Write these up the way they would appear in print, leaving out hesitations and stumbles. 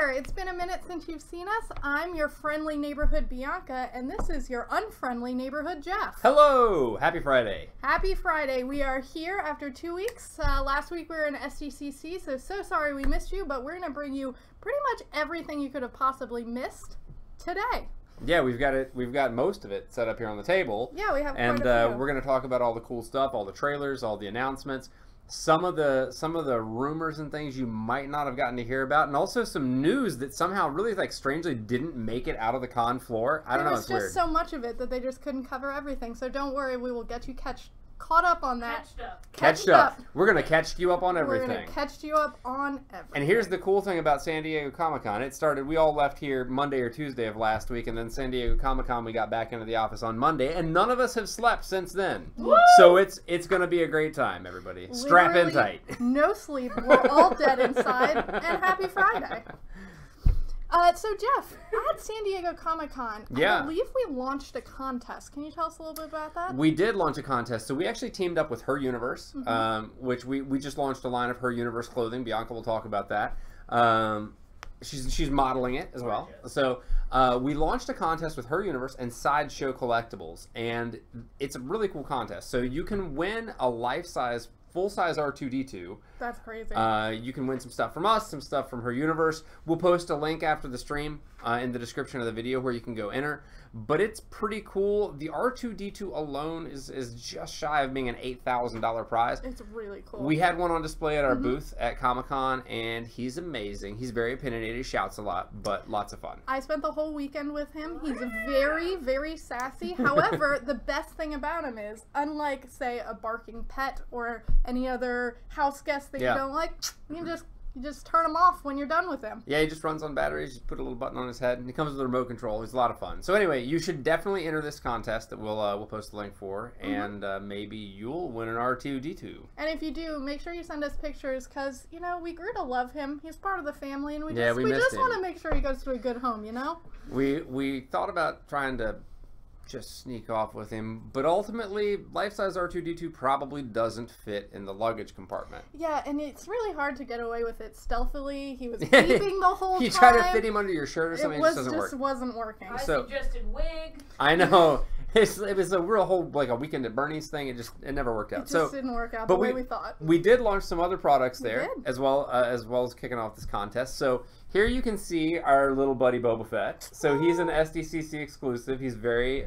there! It's been a minute since you've seen us. I'm your friendly neighborhood Bianca, and this is your unfriendly neighborhood Jeff. Hello! Happy Friday. Happy Friday. We are here after 2 weeks. Last week we were in SDCC, so sorry we missed you, but we're going to bring you pretty much everything you could have possibly missed today. Yeah, we've got most of it set up here on the table. Yeah, we have and quite a few. we're going to talk about all the cool stuff, all the trailers, all the announcements. Some of the rumors and things you might not have gotten to hear about, and also some news that somehow really strangely didn't make it out of the con floor. I don't know, it's weird. There was just so much of it that they just couldn't cover everything. So don't worry, we will get you caught up on that. Catched up. We're gonna catch you up on everything. We're gonna catch you up on everything. And here's the cool thing about San Diego Comic-Con. It started, we all left here Monday or Tuesday of last week, and then San Diego Comic-Con we got back into the office on Monday, and none of us have slept since then. Woo! So it's gonna be a great time, everybody. Strap in tight. No sleep. We're all dead inside, and happy Friday. So Jeff, at San Diego Comic-Con, I believe we launched a contest. Can you tell us a little bit about that? We did launch a contest. So we actually teamed up with Her Universe, which we just launched a line of Her Universe clothing. Bianca will talk about that. She's modeling it as well. So we launched a contest with Her Universe and Sideshow Collectibles, and it's a really cool contest. So you can win a life-size, full-size R2-D2. That's crazy. You can win some stuff from us, some stuff from Her Universe. We'll post a link after the stream in the description of the video where you can go enter. But it's pretty cool. The R2-D2 alone is just shy of being an $8,000 prize. It's really cool. We had one on display at our booth at Comic-Con, and he's amazing. He's very opinionated, he shouts a lot, but lots of fun. I spent the whole weekend with him. He's very, very sassy. However, the best thing about him is, unlike, say, a barking pet or any other house guest that you don't like, you just turn him off when you're done with him. Yeah, he just runs on batteries. Just put a little button on his head, and he comes with a remote control. He's a lot of fun. So anyway, you should definitely enter this contest that we'll post the link for, and maybe you'll win an R2-D2. And if you do, make sure you send us pictures, because, you know, we grew to love him. He's part of the family, and we just want to make sure he goes to a good home, you know? We thought about trying to just sneak off with him, but ultimately life-size R2-D2 probably doesn't fit in the luggage compartment. Yeah, and it's really hard to get away with it stealthily. He was beeping the whole time. You try to fit him under your shirt or something, it just doesn't work. It wasn't working. I suggested wig. I know. It was a real whole, like a Weekend at Bernie's thing. It never worked out. It just didn't work out the way we thought. We did launch some other products there, as well as kicking off this contest. So here you can see our little buddy Boba Fett. So he's an SDCC exclusive. He's very,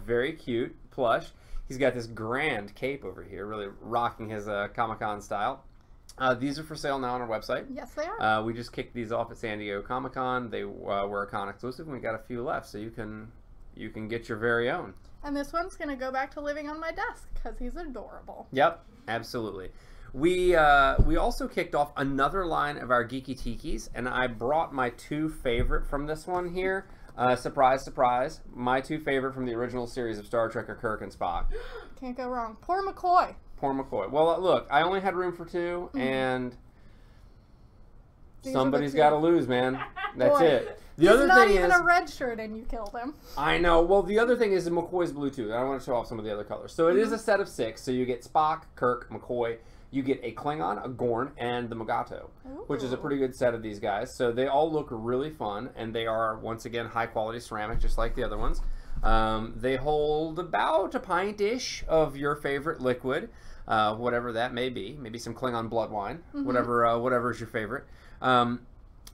very cute, plush. He's got this grand cape over here, really rocking his Comic-Con style. These are for sale now on our website. Yes, they are. We just kicked these off at San Diego Comic-Con. They were a con exclusive, and we got a few left, so you can get your very own. And this one's going to go back to living on my desk because he's adorable. Yep, absolutely. We also kicked off another line of our Geeky Tikis, and I brought my two favorite from this one here. Surprise, surprise. My two favorite from the original series of Star Trek are Kirk and Spock. Can't go wrong. Poor McCoy. Poor McCoy. Well, look, I only had room for two, and somebody's got to lose, man. That's it. The other not thing even is, a red shirt and you killed him. I know. Well, the other thing is McCoy's blue too. I want to show off some of the other colors. So it is a set of 6. So you get Spock, Kirk, McCoy. You get a Klingon, a Gorn, and the Mugato, which is a pretty good set of these guys. So they all look really fun, and they are, once again, high-quality ceramic, just like the other ones. They hold about a pint-ish of your favorite liquid, whatever that may be. Maybe some Klingon blood wine, whatever is your favorite.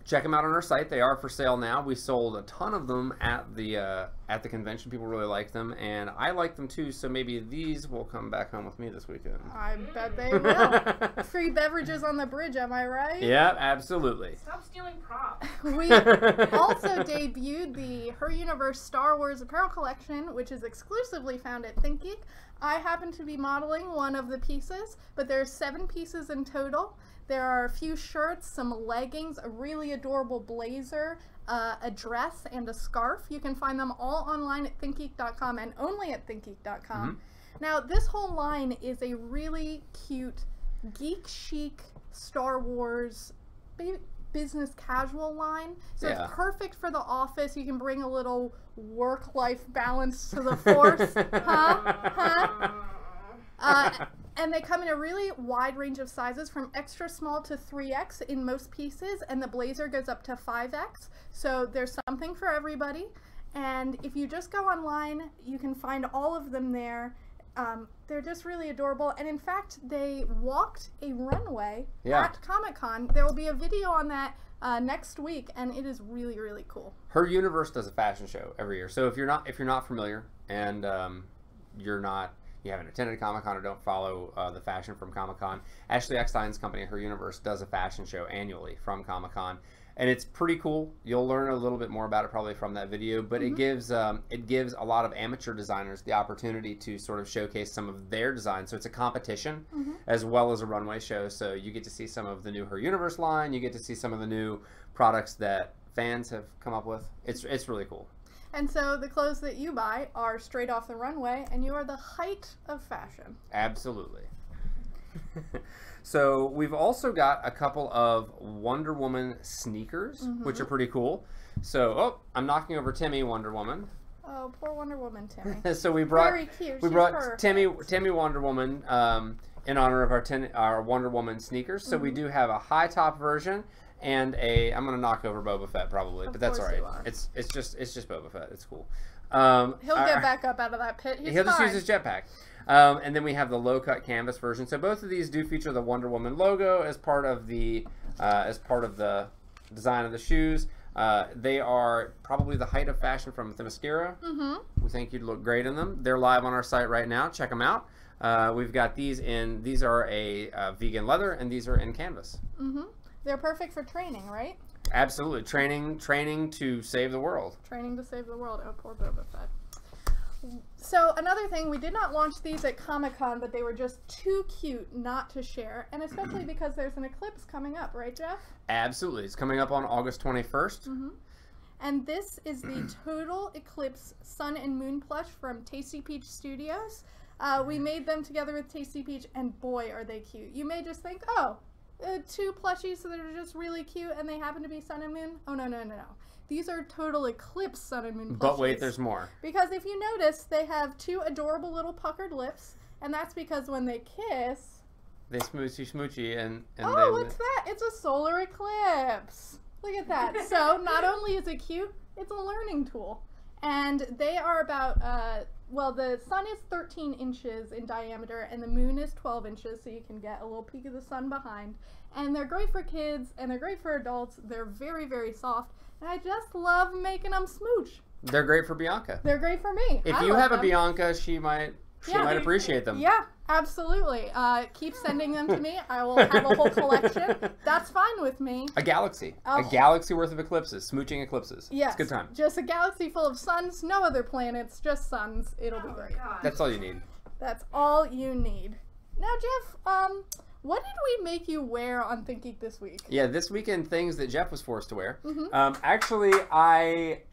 Check them out on our site. They are for sale now. We sold a ton of them at the convention. People really like them, and I like them too. So maybe these will come back home with me this weekend. I bet they will. Free beverages on the bridge, am I right? Yeah, absolutely. Stop stealing props. We also debuted the Her Universe Star Wars apparel collection, which is exclusively found at ThinkGeek. I happen to be modeling one of the pieces, but there's 7 pieces in total. There are a few shirts, some leggings, a really adorable blazer, a dress, and a scarf. You can find them all online at ThinkGeek.com and only at ThinkGeek.com. Now, this whole line is a really cute, geek chic Star Wars business casual line. So it's perfect for the office. You can bring a little work-life balance to the force. And they come in a really wide range of sizes, from extra small to 3X in most pieces, and the blazer goes up to 5X. So there's something for everybody. And if you just go online, you can find all of them there. They're just really adorable. And in fact, they walked a runway at Comic-Con. There will be a video on that next week, and it is really, really cool. Her Universe does a fashion show every year. So if you're not familiar, and you haven't attended Comic-Con or don't follow the fashion from Comic-Con, Ashley Eckstein's company, Her Universe, does a fashion show annually from Comic-Con. And it's pretty cool. You'll learn a little bit more about it probably from that video, but it gives a lot of amateur designers the opportunity to sort of showcase some of their designs. So it's a competition as well as a runway show. So you get to see some of the new Her Universe line. You get to see some of the new products that fans have come up with. It's really cool. And so the clothes that you buy are straight off the runway, and you are the height of fashion. Absolutely. So we've also got a couple of Wonder Woman sneakers, which are pretty cool. So, I'm knocking over Timmy Wonder Woman. Oh, poor Wonder Woman, Timmy. So we brought Very cute. we brought Timmy Wonder Woman in honor of our Wonder Woman sneakers. So we do have a high top version and I'm gonna knock over Boba Fett probably, but that's all right. It's just Boba Fett. It's cool. He'll get back up out of that pit. He'll just use his jetpack. And then we have the low-cut canvas version. So both of these do feature the Wonder Woman logo as part of the design of the shoes. They are probably the height of fashion from Themyscira. We think you'd look great in them. They're live on our site right now. Check them out. We've got these in. These are a vegan leather, and these are in canvas. They're perfect for training, right? Absolutely, training to save the world. Training to save the world. Oh, poor Boba Fett. So another thing, we did not launch these at Comic-Con, but they were just too cute not to share, and especially because there's an eclipse coming up, right, Jeff? Absolutely. It's coming up on August 21st. And this is the Total Eclipse Sun and Moon plush from Tasty Peach Studios. We made them together with Tasty Peach, and boy, are they cute. You may just think, oh, two plushies that are just really cute, and they happen to be Sun and Moon. Oh, no, no, no, no. These are Total Eclipse Sun and Moon plushies. But wait, there's more. Because if you notice, they have two adorable little puckered lips, and that's because when they kiss... They smoochy, and oh, what's that? It's a solar eclipse. Look at that. So not only is it cute, it's a learning tool. And they are about, well, the sun is 13 inches in diameter, and the moon is 12 inches, so you can get a little peek of the sun behind. And they're great for kids, and they're great for adults. They're very, very soft. And I just love making them smooch. They're great for Bianca. They're great for me. If you have a Bianca, she might appreciate them. Yeah, absolutely. Keep sending them to me. I will have a whole collection. That's fine with me. A galaxy. A galaxy worth of eclipses. Smooching eclipses. Yes. It's a good time. Just a galaxy full of suns. No other planets. Just suns. It'll be great. That's all you need. That's all you need. Now, Jeff, what did we make you wear on ThinkGeek this week? Yeah, this weekend things that Jeff was forced to wear. Actually, I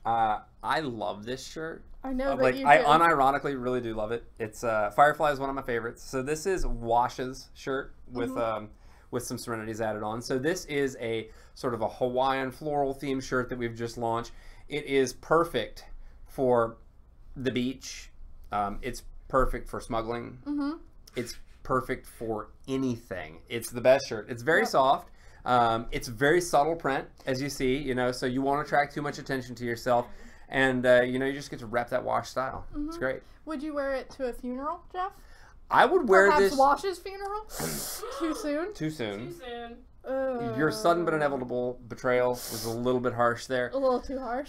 love this shirt. I know that you do. I unironically really do love it. It's Firefly is one of my favorites. So this is Wash's shirt with some Serenities added on. So this is a sort of a Hawaiian floral themed shirt that we've just launched. It is perfect for the beach. It's perfect for smuggling. It's perfect for anything. It's the best shirt. It's very soft. It's very subtle print, as you see, you know, so you won't attract too much attention to yourself. And, you know, you just get to rep that Wash style. It's great. Would you wear it to a funeral, Jeff? I would wear Perhaps this... Wash's funeral? Too soon? Too soon. Too soon. Your sudden but inevitable betrayal was a little bit harsh there. A little too harsh.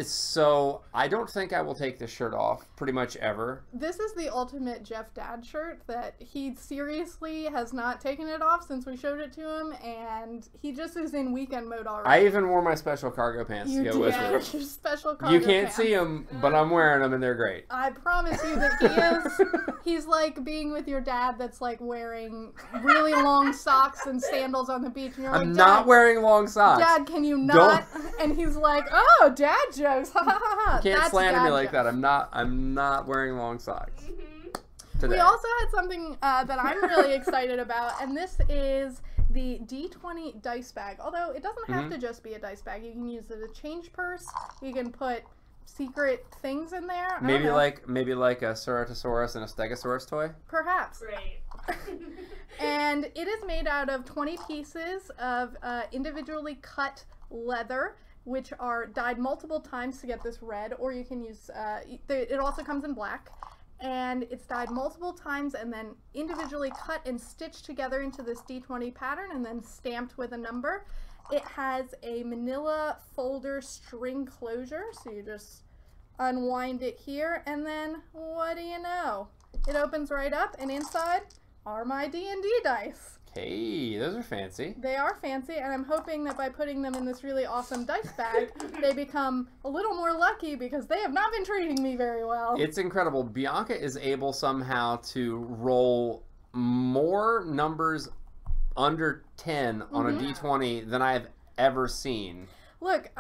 So I don't think I will take this shirt off pretty much ever. This is the ultimate Jeff Dad shirt that he seriously has not taken it off since we showed it to him, and he just is in weekend mode already. I even wore my special cargo pants to go with it. Your special cargo You can't pants. see them, but I'm wearing them and they're great. I promise you that he's like being with your dad that's like wearing really long socks and sandals on the beach, and you're like, I'm not wearing long socks. Dad, can you not? And he's like, oh, dad jokes. Ha ha ha ha. You can't That's slander me like jokes. that. I'm not wearing long socks. Today. We also had something that I'm really excited about, and this is the D20 Dice Bag. Although it doesn't have to just be a dice bag. You can use it as a change purse. You can put secret things in there. I Maybe don't know. maybe like a Ceratosaurus and a Stegosaurus toy. Perhaps. Great. And it is made out of 20 pieces of individually cut leather, which are dyed multiple times to get this red, or you can use, it also comes in black. And it's dyed multiple times and then individually cut and stitched together into this D20 pattern and then stamped with a number. It has a manila folder string closure, so you just unwind it here, and then what do you know? It opens right up, and inside are my D&D dice. Hey, those are fancy. They are fancy, and I'm hoping that by putting them in this really awesome dice bag, they become a little more lucky because they have not been treating me very well. It's incredible. Bianca is able somehow to roll more numbers under 10 on a D20 than I have ever seen. Look,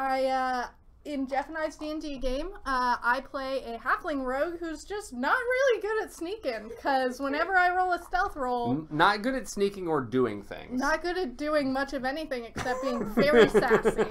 in Jeff and I's D&D game, I play a halfling rogue who's just not really good at sneaking, because whenever I roll a stealth roll... Not good at sneaking or doing things. Not good at doing much of anything except being very sassy.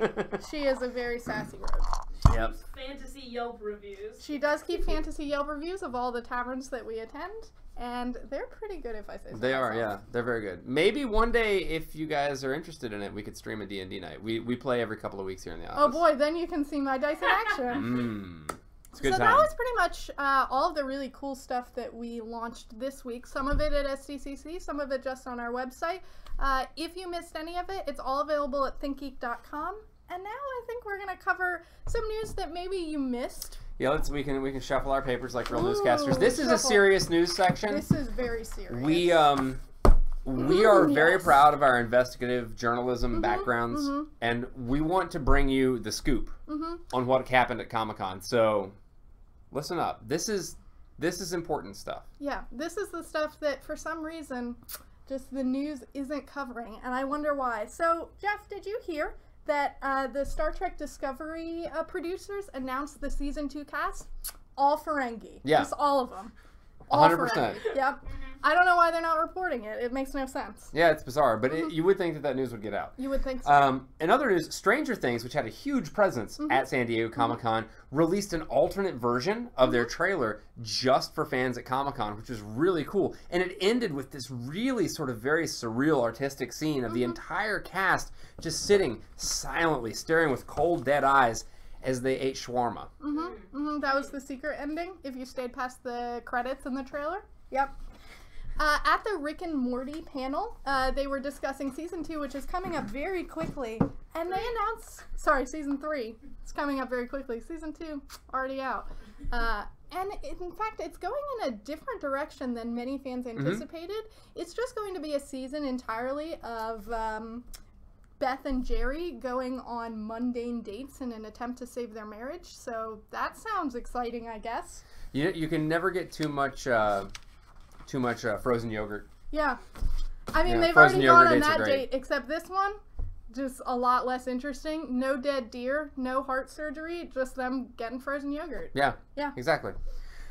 She is a very sassy rogue. Yep. Fantasy Yelp reviews. She does keep fantasy Yelp reviews of all the taverns that we attend, and they're pretty good if I say so They are, myself. yeah. They're very good. Maybe one day, if you guys are interested in it, we could stream a D&D night. We play every couple of weeks here in the office. Oh boy, then you can see my dice in action. It's a good So time. that was pretty much all of the really cool stuff that we launched this week. Some of it at SDCC, some of it just on our website. If you missed any of it, it's all available at ThinkGeek.com. And now I think we're going to cover some news that maybe you missed. Yeah, we can shuffle our papers like real newscasters. Ooh, This is a shuffle. serious news section. This is very serious. We are very Yes. proud of our investigative journalism backgrounds, and we want to bring you the scoop on what happened at Comic-Con. So, listen up. This is important stuff. Yeah, this is the stuff that for some reason just the news isn't covering, and I wonder why. So, Jeff, did you hear that the Star Trek Discovery producers announced the Season 2 cast? All Ferengi. Yeah. Just all of them. All 100%. Ferengi. Yep. I don't know why they're not reporting it. It makes no sense. Yeah, it's bizarre, but you would think that news would get out. You would think so. In other news, Stranger Things, which had a huge presence at San Diego Comic-Con, released an alternate version of their trailer just for fans at Comic-Con, which was really cool. And it ended with this really sort of very surreal artistic scene of the entire cast just sitting silently, staring with cold, dead eyes as they ate shawarma. That was the secret ending, if you stayed past the credits in the trailer. Yep. At the Rick and Morty panel, they were discussing Season 2, which is coming up very quickly. And they announced... Sorry, Season 3. It's coming up very quickly. Season 2, already out. And in fact, it's going in a different direction than many fans anticipated. It's just going to be a season entirely of Beth and Jerry going on mundane dates in an attempt to save their marriage. So that sounds exciting, I guess. You can never get too much frozen yogurt. Yeah. I mean, Yeah, they've frozen already gone yogurt on dates are that great. date, except this one, just a lot less interesting. No dead deer, no heart surgery, just them getting frozen yogurt. Yeah. Yeah. Exactly.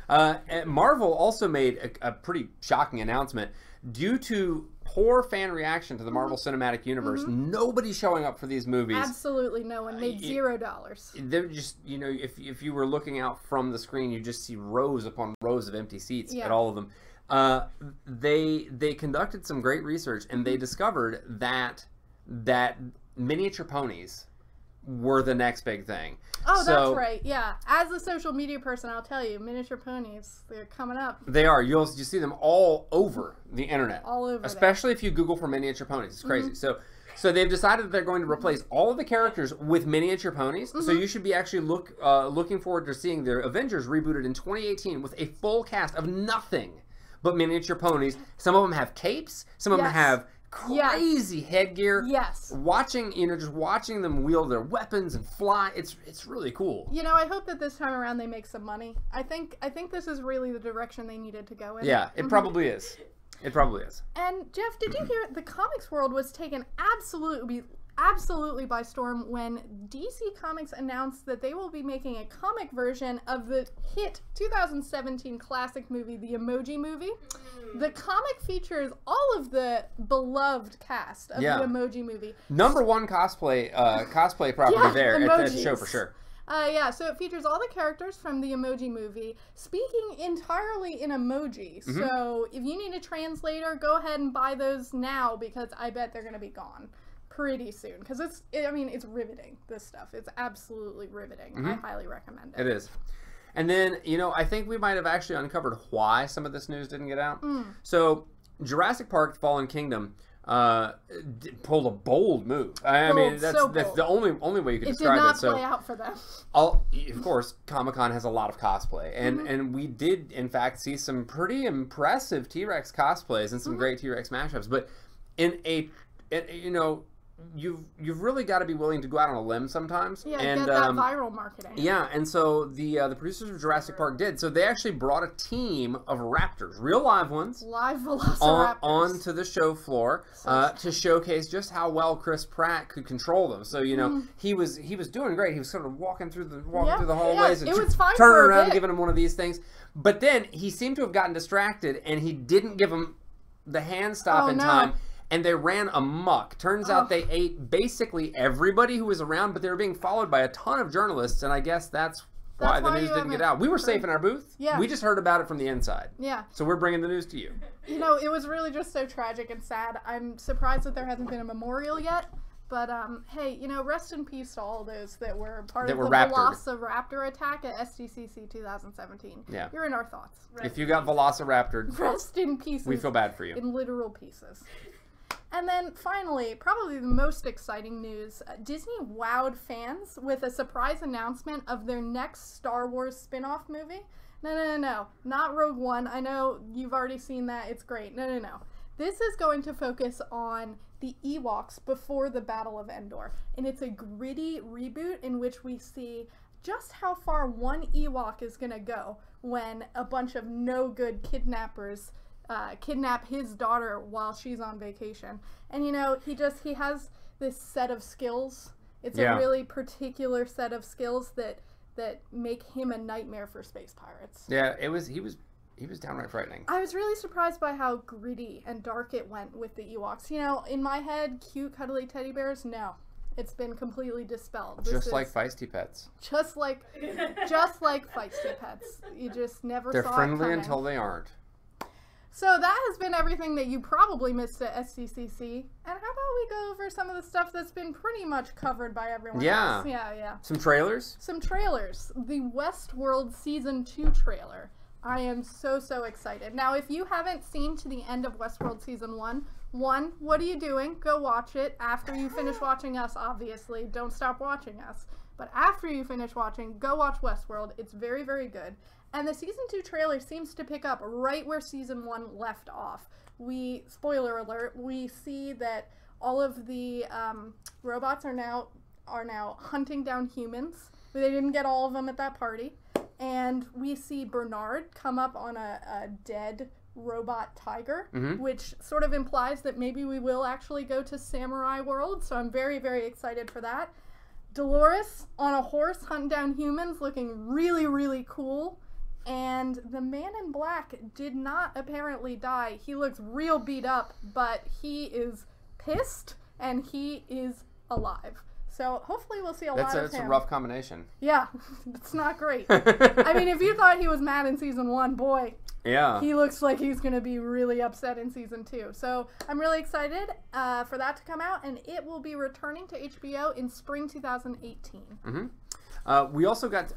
And Marvel also made a pretty shocking announcement. Due to poor fan reaction to the Marvel Cinematic Universe, nobody's showing up for these movies. Absolutely no one. Made $0. They're just, if you were looking out from the screen, you just see rows upon rows of empty seats at all of them. They conducted some great research, and they discovered that miniature ponies were the next big thing. Oh, that's right. Yeah. As a social media person, I'll tell you, miniature ponies, they're coming up. They are. You see them all over the internet. All over Especially if you Google for miniature ponies. It's crazy. So they've decided that they're going to replace all of the characters with miniature ponies. So you should be actually looking forward to seeing their Avengers rebooted in 2018 with a full cast of nothing but miniature ponies. Some of them have capes. Some of them have crazy headgear. Yes. Just watching them wield their weapons and fly, it's really cool. You know, I hope that this time around they make some money. I think this is really the direction they needed to go in. Yeah, it probably is. It probably is. And Jeff, did you hear the comics world was taken absolutely by storm when DC Comics announced that they will be making a comic version of the hit 2017 classic movie, The Emoji Movie. The comic features all of the beloved cast of The Emoji Movie. #1 cosplay property there at the show for sure. Yeah, so it features all the characters from the Emoji Movie speaking entirely in emoji. So if you need a translator, go ahead and buy those now because I bet they're going to be gone pretty soon. Because it's riveting, this stuff. It's absolutely riveting. I highly recommend it. It is. And then, I think we might have actually uncovered why some of this news didn't get out. So Jurassic Park Fallen Kingdom pulled a bold move. I mean, that's the only way you could describe it. It did not play out for them. Of course, Comic-Con has a lot of cosplay, and we did in fact see some pretty impressive T-Rex cosplays and some great T-Rex mashups. But you've really got to be willing to go out on a limb sometimes. Yeah, and, get that viral marketing. Yeah, and so the producers of Jurassic Park did. So they actually brought a team of raptors, real live ones, live velociraptors, onto the show floor to showcase just how well Chris Pratt could control them. So he was doing great. He was sort of walking through the hallways and turning around and giving him one of these things. But then he seemed to have gotten distracted, and he didn't give him the hand stop in time. And they ran amok. Turns out they ate basically everybody who was around, but they were being followed by a ton of journalists, and I guess that's why the news didn't get out. We were safe in our booth. Yeah. We just heard about it from the inside. Yeah. So we're bringing the news to you. It was really just so tragic and sad. I'm surprised that there hasn't been a memorial yet. But, hey, rest in peace to all those that were part of the Velociraptor attack at SDCC 2017. Yeah. You're in our thoughts. If you got Velociraptored, rest in pieces. We feel bad for you. In literal pieces. And then finally, probably the most exciting news, Disney wowed fans with a surprise announcement of their next Star Wars spin-off movie. No, not Rogue One. I know you've already seen that. It's great. No. This is going to focus on the Ewoks before the Battle of Endor. And it's a gritty reboot in which we see just how far one Ewok is going to go when a bunch of no-good kidnappers kidnap his daughter while she's on vacation. And he has this set of skills. It's a really particular set of skills that make him a nightmare for space pirates. Yeah, he was downright frightening. I was really surprised by how gritty and dark it went with the Ewoks. In my head, cute cuddly teddy bears, no. It's been completely dispelled. Just like feisty pets. Just like feisty pets. You just never saw it coming. They're friendly until they aren't. So that has been everything that you probably missed at SDCC. And how about we go over some of the stuff that's been pretty much covered by everyone else? Yeah. Some trailers? Some trailers. The Westworld Season 2 trailer. I am so excited. Now, if you haven't seen to the end of Westworld Season 1, what are you doing? Go watch it after you finish watching us, obviously. Don't stop watching us. But after you finish watching, go watch Westworld. It's very, very good. And the Season 2 trailer seems to pick up right where Season 1 left off. Spoiler alert, we see that all of the robots are now hunting down humans. They didn't get all of them at that party. And we see Bernard come up on a dead robot tiger, which sort of implies that maybe we will actually go to Samurai World. So I'm very, very excited for that. Dolores on a horse hunting down humans, looking really, really cool. And the man in black did not apparently die. He looks real beat up, but he is pissed and he is alive. So hopefully we'll see a lot of him. That's a rough combination. Yeah, it's not great. I mean, if you thought he was mad in Season 1, boy, yeah, he looks like he's going to be really upset in Season 2. So I'm really excited for that to come out, and it will be returning to HBO in spring 2018. We also got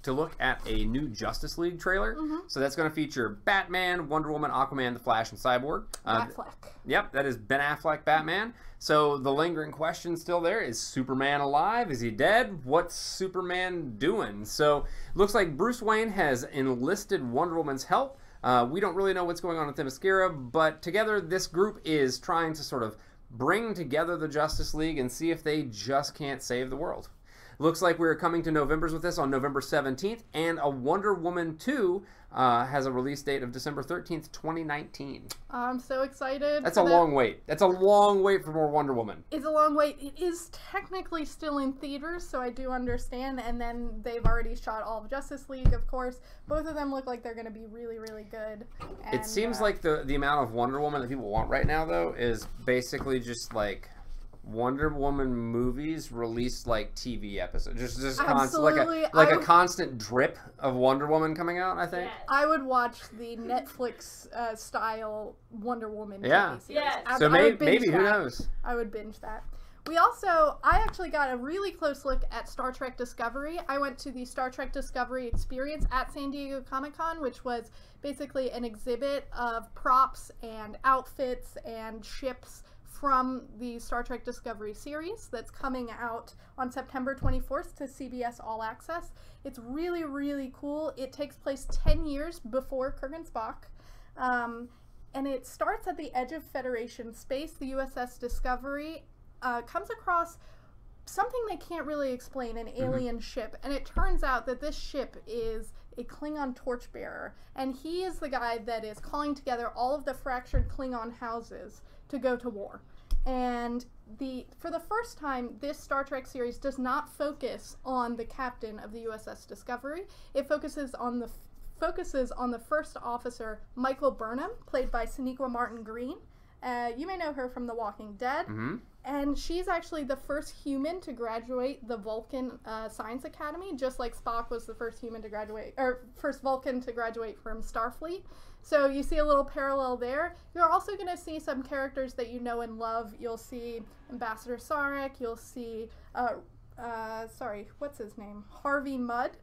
to look at a new Justice League trailer. So that's going to feature Batman, Wonder Woman, Aquaman, The Flash, and Cyborg. Affleck. Yep, that is Ben Affleck, Batman. So the lingering question still there, is Superman alive? Is he dead? What's Superman doing? So looks like Bruce Wayne has enlisted Wonder Woman's help. We don't really know what's going on with Themyscira, but together this group is trying to sort of bring together the Justice League and see if they just can't save the world. Looks like we're coming to November's with this on November 17th, and a Wonder Woman 2 has a release date of December 13th, 2019. I'm so excited. That's a long wait. That's a long wait for more Wonder Woman. It's a long wait. It is technically still in theaters, so I do understand, and then they've already shot all of Justice League, of course. Both of them look like they're going to be really, really good. And, it seems like the amount of Wonder Woman that people want right now, though, is basically just like Wonder Woman movies released like TV episodes, just Absolutely. like a constant drip of Wonder Woman coming out. I think. Yes. I would watch the Netflix style Wonder Woman Yeah. TV series. Yes. So I would binge maybe who that. knows? I would binge that. I actually got a really close look at Star Trek Discovery. I went to the Star Trek Discovery experience at San Diego Comic-Con, which was basically an exhibit of props and outfits and ships from the Star Trek Discovery series that's coming out on September 24th to CBS All Access. It's really, really cool. It takes place 10 years before Kirk and Spock. And it starts at the edge of Federation space. The USS Discovery comes across something they can't really explain, an alien ship. And it turns out that this ship is a Klingon torchbearer. And he is the guy that is calling together all of the fractured Klingon houses to go to war. And for the first time, this Star Trek series does not focus on the captain of the USS Discovery. It focuses on the first officer, Michael Burnham, played by Sonequa Martin Green. You may know her from The Walking Dead. And she's actually the first human to graduate the Vulcan Science Academy, just like Spock was the first human to graduate, or first Vulcan to graduate from Starfleet. So you see a little parallel there. You're also going to see some characters that you know and love. You'll see Ambassador Sarek. You'll see, what's his name? Harvey Mudd.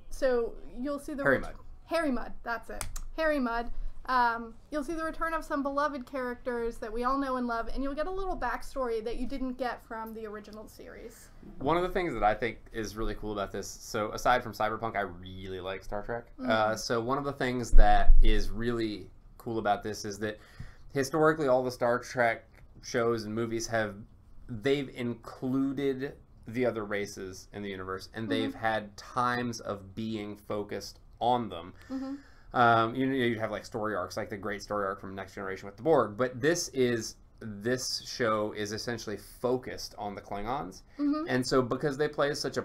So you'll see the... Harry Mudd, that's it. Harry Mudd. You'll see the return of some beloved characters that we all know and love, and you'll get a little backstory that you didn't get from the original series. One of the things that I think is really cool about this, so aside from Cyberpunk, I really like Star Trek. So one of the things that is really cool about this is that historically all the Star Trek shows and movies they've included the other races in the universe, and they've had times of being focused on them. You'd have like story arcs, like the great story arc from Next Generation with the Borg, but this show is essentially focused on the Klingons, and so because they play such a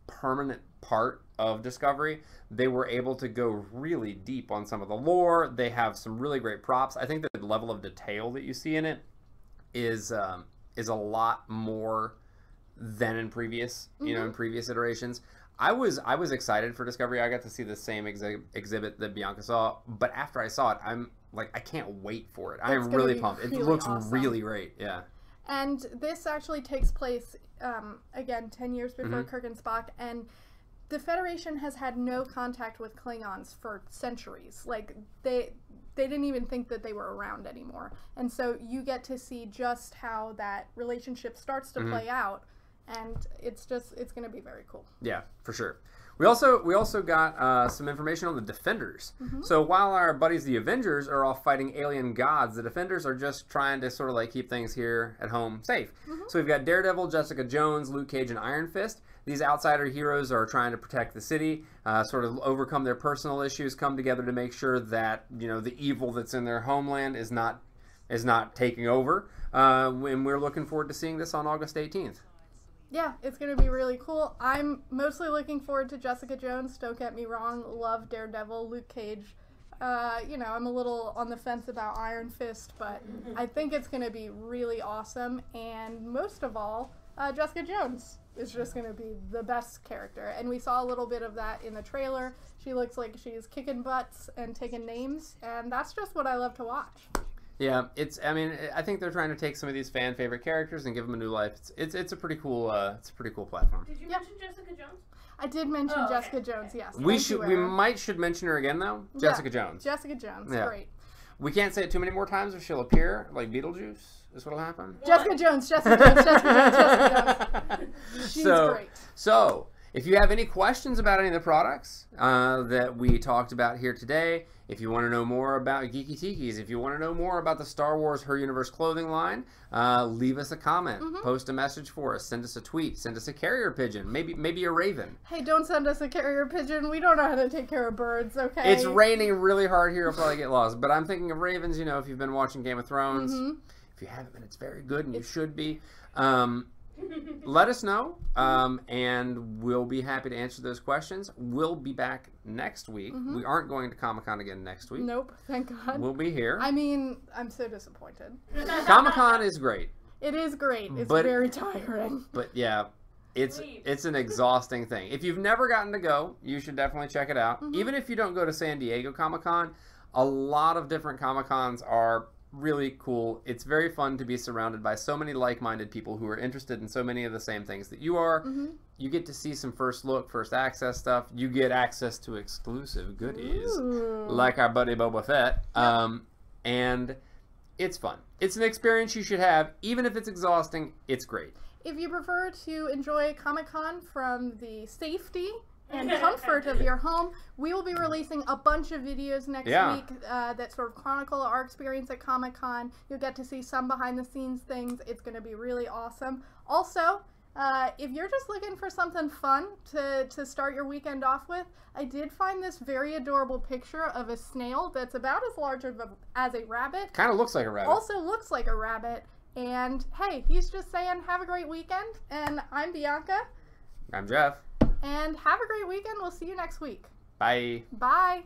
permanent part of Discovery, they were able to go really deep on some of the lore. They have some really great props. I think the level of detail that you see in it is a lot more than in previous iterations. I was excited for Discovery. I got to see the same exhibit that Bianca saw, but after I saw it, I'm like, I can't wait for it. I am really pumped. It looks really great. Yeah. And this actually takes place, again, 10 years before Kirk and Spock, and the Federation has had no contact with Klingons for centuries. Like, they didn't even think that they were around anymore. And so you get to see just how that relationship starts to play out. And it's going to be very cool. Yeah, for sure. We also got some information on the Defenders. So while our buddies the Avengers are all fighting alien gods, the Defenders are just trying to sort of like keep things here at home safe. So we've got Daredevil, Jessica Jones, Luke Cage, and Iron Fist. These outsider heroes are trying to protect the city, sort of overcome their personal issues, come together to make sure that the evil that's in their homeland is not taking over. And we're looking forward to seeing this on August 18th. Yeah, it's going to be really cool. I'm mostly looking forward to Jessica Jones. Don't get me wrong. Love Daredevil, Luke Cage. I'm a little on the fence about Iron Fist, but I think it's going to be really awesome. And most of all, Jessica Jones is just going to be the best character. And we saw a little bit of that in the trailer. She looks like she's kicking butts and taking names, and that's just what I love to watch. Yeah, I think they're trying to take some of these fan favorite characters and give them a new life. It's a pretty cool platform. Did you mention Jessica Jones? I did mention Jessica Jones. Yes. We should mention her again though. Jessica Jones. Jessica Jones. Yeah. Great. We can't say it too many more times or she'll appear like Beetlejuice. Is what'll happen. Jessica Jones. Jessica Jones. Jessica Jones. She's great. So, if you have any questions about any of the products that we talked about here today, if you want to know more about Geeky Tikis, if you want to know more about the Star Wars Her Universe clothing line, leave us a comment, post a message for us, send us a tweet, send us a carrier pigeon, maybe a raven. Hey, don't send us a carrier pigeon. We don't know how to take care of birds, okay? It's raining really hard here. I'll probably get lost. But I'm thinking of ravens, if you've been watching Game of Thrones. If you haven't been, it's very good, and you should be. Let us know, and we'll be happy to answer those questions. We'll be back next week. We aren't going to Comic-Con again next week. Nope, thank God. We'll be here. I'm so disappointed. Comic-Con is great. It is great. It's But- very tiring. But yeah, it's Sleep. it's an exhausting thing. If you've never gotten to go, you should definitely check it out. Mhm. Even if you don't go to San Diego Comic-Con, a lot of different Comic-Cons are really cool. It's very fun to be surrounded by so many like-minded people who are interested in so many of the same things that you are. Mhm. You get to see some first look, first access stuff. You get access to exclusive goodies, Ooh. like our buddy Boba Fett. And it's fun. It's an experience you should have. Even if it's exhausting, it's great. If you prefer to enjoy Comic-Con from the safety and comfort of your home, we will be releasing a bunch of videos next week that sort of chronicle our experience at Comic-Con. You'll get to see some behind-the-scenes things. It's going to be really awesome. Also, if you're just looking for something fun to start your weekend off with, I did find this very adorable picture of a snail that's about as large as a rabbit. Kind of looks like a rabbit. Also looks like a rabbit. And hey, he's just saying, have a great weekend. And I'm Bianca. I'm Jeff. And have a great weekend. We'll see you next week. Bye. Bye.